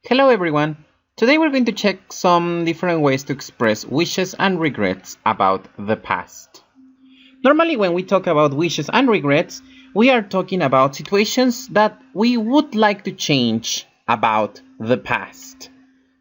Hello everyone! Today we're going to check some different ways to express wishes and regrets about the past. Normally when we talk about wishes and regrets, we are talking about situations that we would like to change about the past.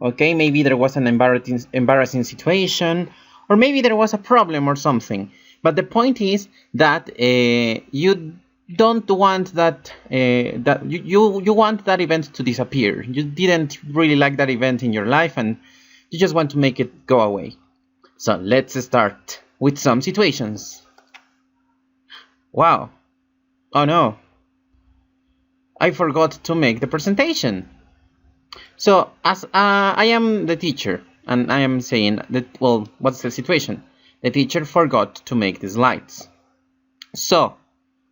Okay, maybe there was an embarrassing situation, or maybe there was a problem or something. But the point is that you don't want that you want that event to disappear. You didn't really like that event in your life and you just want to make it go away. So let's start with some situations. Wow. Oh no. I forgot to make the presentation. So as I am the teacher and I am saying that, well, what's the situation? The teacher forgot to make the slides. So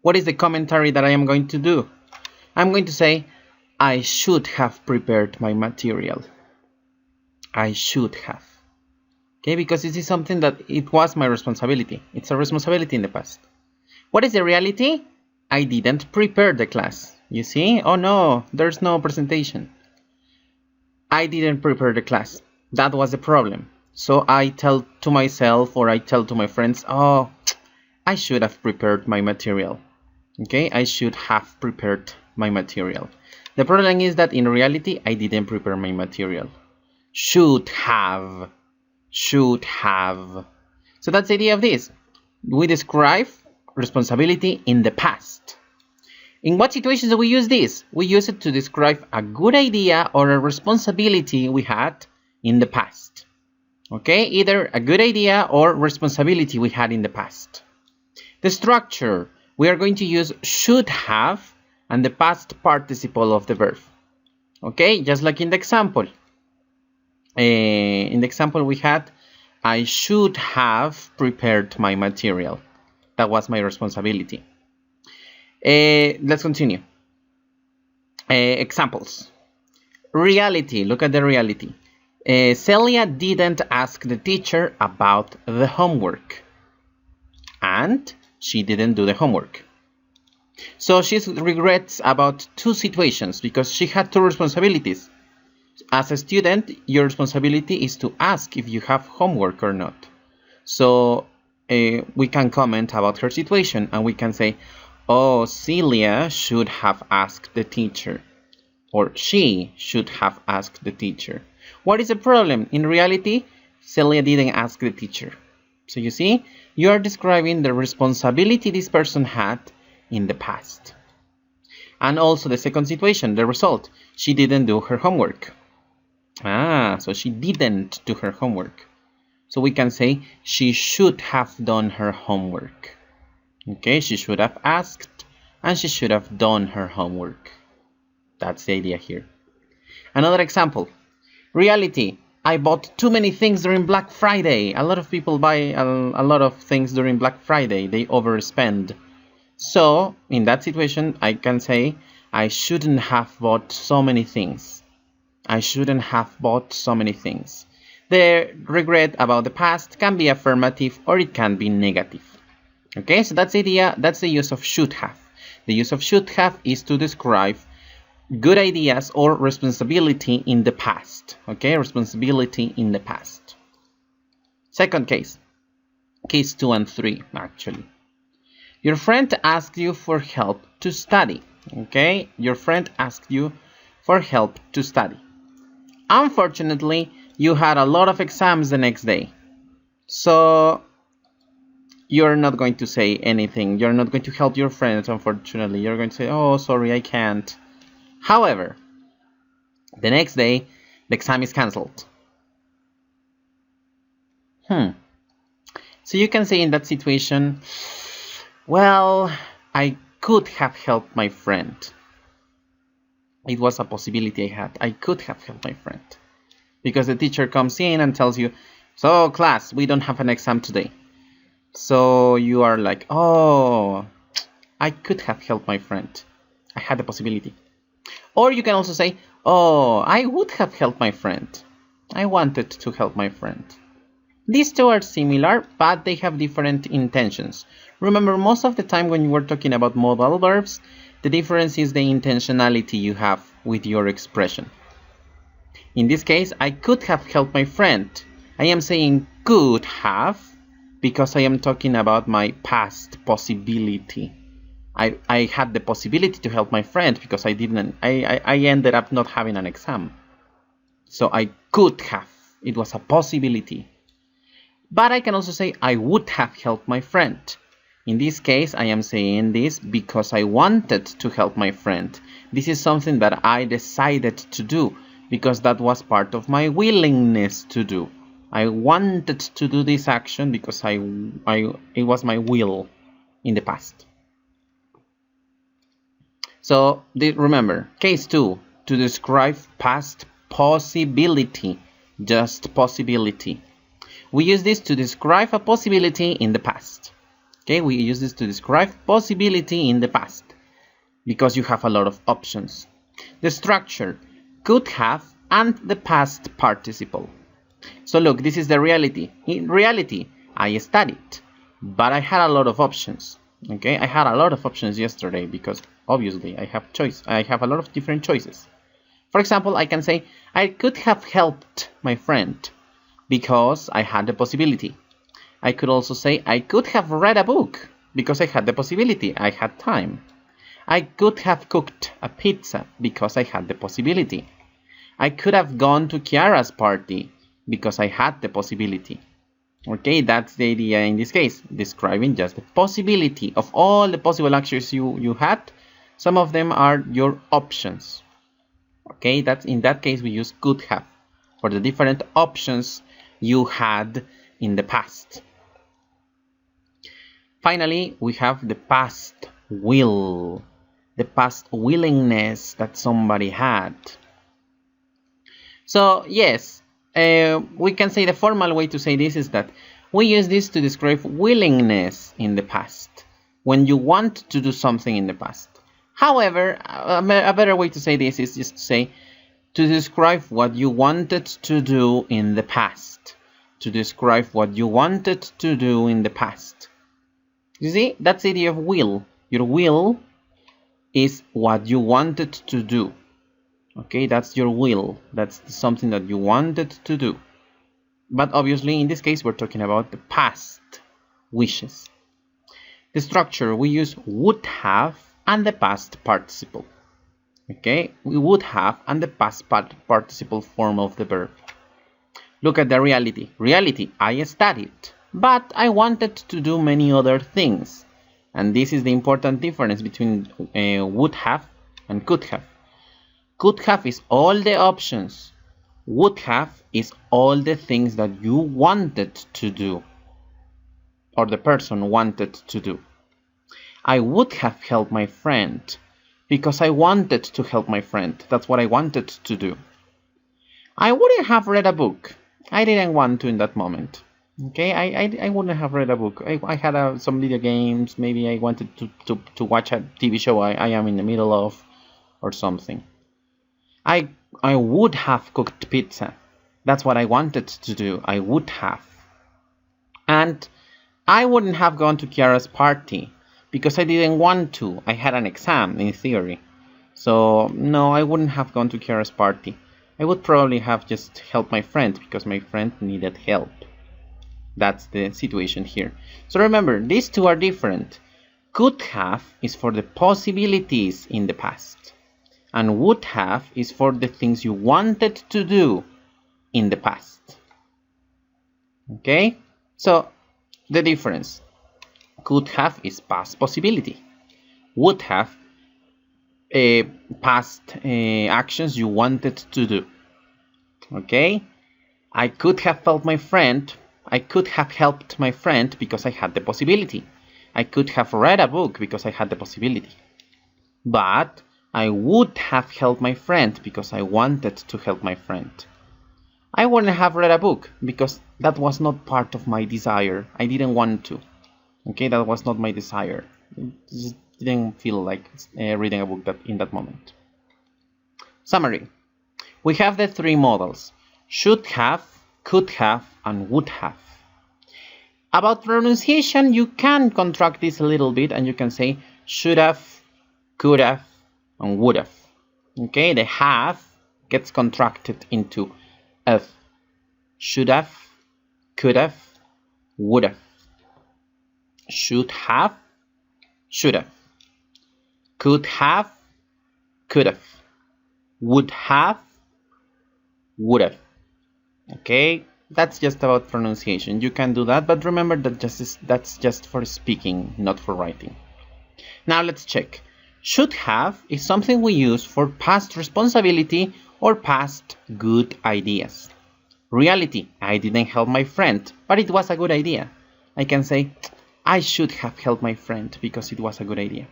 what is the commentary that I am going to do? I'm going to say, I should have prepared my material. I should have. Okay, because this is something that it was my responsibility. It's a responsibility in the past. What is the reality? I didn't prepare the class. You see? Oh no, there's no presentation. I didn't prepare the class. That was the problem. So I tell to myself or I tell to my friends, oh, I should have prepared my material. Okay, I should have prepared my material. The problem is that in reality, I didn't prepare my material. Should have. Should have. So that's the idea of this. We describe responsibility in the past. In what situations do we use this? We use it to describe a good idea or a responsibility we had in the past. Okay, either a good idea or responsibility we had in the past. The structure. We are going to use should have and the past participle of the verb. Okay, just like in the example. In the example we had, I should have prepared my material. That was my responsibility. Let's continue. Examples. Reality. Look at the reality. Celia didn't ask the teacher about the homework. And she didn't do the homework. So she regrets about two situations because she had two responsibilities. As a student, your responsibility is to ask if you have homework or not. So we can comment about her situation and we can say, oh, Celia should have asked the teacher. Or she should have asked the teacher. What is the problem? In reality, Celia didn't ask the teacher. So you see, you are describing the responsibility this person had in the past. And also the second situation, the result. She didn't do her homework. So she didn't do her homework. So we can say she should have done her homework. Okay, she should have asked and she should have done her homework. That's the idea here. Another example. Reality. I bought too many things during Black Friday. A lot of people buy a lot of things during Black Friday. They overspend. So, in that situation, I can say, I shouldn't have bought so many things. I shouldn't have bought so many things. The regret about the past can be affirmative or it can be negative. Okay, so that's the idea. That's the use of should have. The use of should have is to describe good ideas or responsibility in the past. Okay, responsibility in the past. Second case. Case 2 and 3, actually. Your friend asked you for help to study. Okay, your friend asked you for help to study. Unfortunately, you had a lot of exams the next day. So you're not going to say anything. You're not going to help your friend, unfortunately. You're going to say, oh, sorry, I can't. However, the next day, the exam is cancelled. So you can say in that situation, well, I could have helped my friend. It was a possibility I had. I could have helped my friend. Because the teacher comes in and tells you, so class, we don't have an exam today. So you are like, oh, I could have helped my friend. I had the possibility. Or you can also say, oh, I would have helped my friend. I wanted to help my friend. These two are similar, but they have different intentions. Remember, most of the time when we're talking about modal verbs, the difference is the intentionality you have with your expression. In this case, I could have helped my friend. I am saying could have because I am talking about my past possibility. I had the possibility to help my friend because I ended up not having an exam. So I could have. It was a possibility. But I can also say I would have helped my friend. In this case, I am saying this because I wanted to help my friend. This is something that I decided to do because that was part of my willingness to do. I wanted to do this action because it was my will in the past. So remember, case 2, to describe past possibility, just possibility. We use this to describe a possibility in the past. Okay, we use this to describe possibility in the past because you have a lot of options. The structure, could have, and the past participle. So look, this is the reality. In reality, I studied, but I had a lot of options. Okay, I had a lot of options yesterday because obviously I have a lot of different choices. For example, I can say I could have helped my friend because I had the possibility. I could also say I could have read a book because I had the possibility. I had time. I could have cooked a pizza because I had the possibility. I could have gone to Kiara's party because I had the possibility. Okay, that's the idea in this case, describing just the possibility of all the possible actions you had. Some of them are your options. Okay, in that case we use could have for the different options you had in the past. Finally, we have the past will, the past willingness that somebody had. So yes, we can say the formal way to say this is that we use this to describe willingness in the past, when you want to do something in the past. However, a better way to say this is just to say to describe what you wanted to do in the past. To describe what you wanted to do in the past. You see, that's the idea of will. Your will is what you wanted to do. Okay, that's your will. That's something that you wanted to do. But obviously, in this case, we're talking about the past wishes. The structure, we use would have and the past participle. Okay, we would have and the past participle form of the verb. Look at the reality. Reality, I studied, but I wanted to do many other things. And this is the important difference between would have and could have. Could have is all the options. Would have is all the things that you wanted to do, or the person wanted to do. I would have helped my friend because I wanted to help my friend. That's what I wanted to do. I wouldn't have read a book. I didn't want to in that moment. Okay, I wouldn't have read a book. I had some video games. Maybe I wanted to watch a TV show I am in the middle of or something. I would have cooked pizza. That's what I wanted to do. I would have. And I wouldn't have gone to Kiara's party because I didn't want to. I had an exam in theory. So no, I wouldn't have gone to Kiara's party. I would probably have just helped my friend because my friend needed help. That's the situation here. So remember, these two are different. Could have is for the possibilities in the past. And would have is for the things you wanted to do in the past. Okay? So, the difference. Could have is past possibility. Would have past actions you wanted to do. Okay? I could have helped my friend. I could have helped my friend because I had the possibility. I could have read a book because I had the possibility. But I would have helped my friend because I wanted to help my friend. I wouldn't have read a book because that was not part of my desire. I didn't want to. Okay, that was not my desire. It just didn't feel like reading a book in that moment. Summary. We have the three models. Should have, could have, and would have. About pronunciation, you can contract this a little bit and you can say should have, could have, and would have. Okay, the have gets contracted into have. Should have, could have, would have. Should have, should have. Could have, could have. Would have, would have. Okay, that's just about pronunciation. You can do that, but remember that that's just for speaking, not for writing. Now let's check. Should have is something we use for past responsibility or past good ideas. Reality, I didn't help my friend, but it was a good idea. I can say, I should have helped my friend because it was a good idea.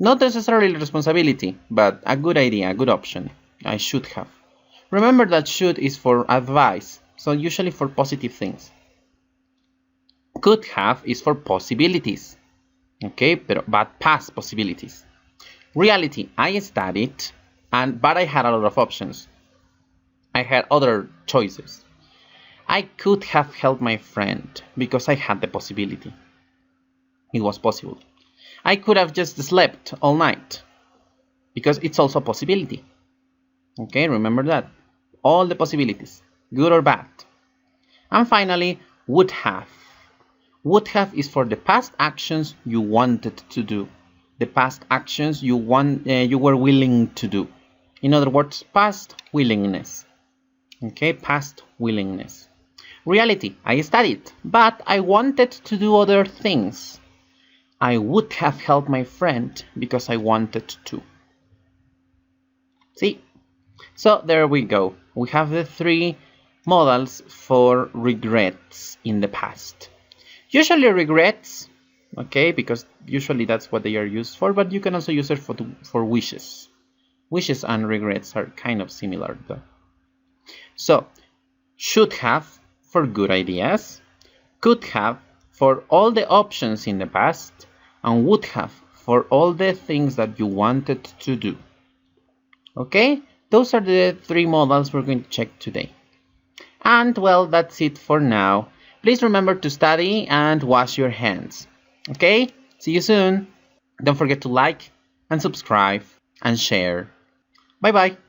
Not necessarily responsibility, but a good idea, a good option. I should have. Remember that should is for advice, so usually for positive things. Could have is for possibilities. Okay, but past possibilities. Reality, I studied, but I had a lot of options. I had other choices. I could have helped my friend because I had the possibility. It was possible. I could have just slept all night because it's also a possibility. Okay, remember that. All the possibilities, good or bad. And finally, would have. Would have is for the past actions you wanted to do. The past actions you were willing to do. In other words, past willingness. Okay, past willingness. Reality, I studied, but I wanted to do other things. I would have helped my friend because I wanted to. See? So there we go. We have the three modals for regrets in the past. Usually regrets, okay, because usually that's what they are used for, but you can also use it for wishes. Wishes and regrets are kind of similar though. So, should have for good ideas, could have for all the options in the past, and would have for all the things that you wanted to do. Okay, those are the three modals we're going to check today. And well, that's it for now. Please remember to study and wash your hands. Okay, see you soon. Don't forget to like and subscribe and share. Bye bye.